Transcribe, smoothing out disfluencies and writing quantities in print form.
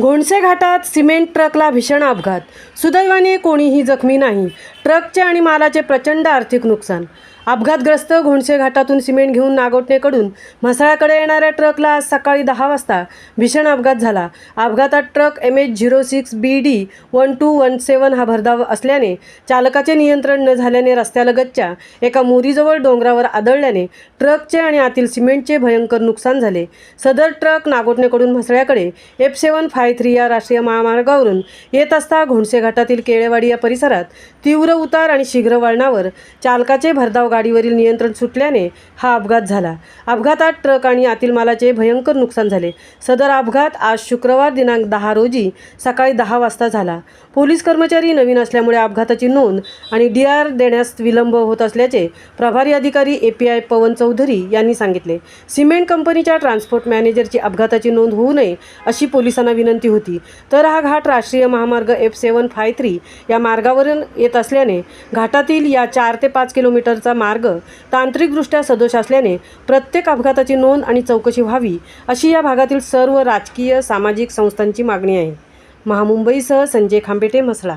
घोणसे घाटात सिमेंट ट्रकला भीषण अपघात. सुदैवाने कोणीही जखमी नाही. ट्रकचे आणि मालाचे प्रचंड आर्थिक नुकसान. अपघातग्रस्त घोणसे घाटातून सिमेंट घेऊन नागोठणेकडून म्हसळाकडे येणाऱ्या ट्रकला आज सकाळी 10 वाजता भीषण अपघात झाला. अपघातात ट्रक MH06BD 1217 हा भरधाव असल्याने चालकाचे नियंत्रण न झाल्याने रस्त्यालगतच्या एका मोरीजवळ डोंगरावर आदळल्याने ट्रकचे आणि आतील सिमेंटचे भयंकर नुकसान झाले. सदर ट्रक नागोठणेकडून म्हसळ्याकडे F753 या राष्ट्रीय महामार्गावरून येत असता घोणसे घाटातील केळेवाडी या परिसरात तीव्र उतार आणि शीघ्र वळणावर चालकाचे भरधाव गाडीवरील नियंत्रण सुटल्याने हा अपघात झाला. अपघातात ट्रक आणि आतील मालाचे भयंकर नुकसान झाले. सदर अपघात आज शुक्रवार दिनांक 10 रोजी सकाळी 10 वाजता झाला. पोलीस कर्मचारी नवीन असल्यामुळे अपघाताची नोंद आणि DR देण्यास विलंब होत असल्याचे प्रभारी अधिकारी API पवन चौधरी यांनी सांगितले. सिमेंट कंपनीच्या ट्रान्सपोर्ट मॅनेजरची अपघाताची नोंद होऊ नये अशी पोलिसांना विनंती होती. तर हा घाट राष्ट्रीय महामार्ग F753 या मार्गावरून येत असल्याने घाटातील या 4 ते 5 किलोमीटरचा मार्ग तांत्रिकदृष्ट्या सदोष असल्याने प्रत्येक अपघाताची नोंद आणि चौकशी व्हावी अशी या भागातील सर्व राजकीय सामाजिक संस्थांची मागणी आहे. महामुंबईसह संजय खांबेटे, म्हसळा.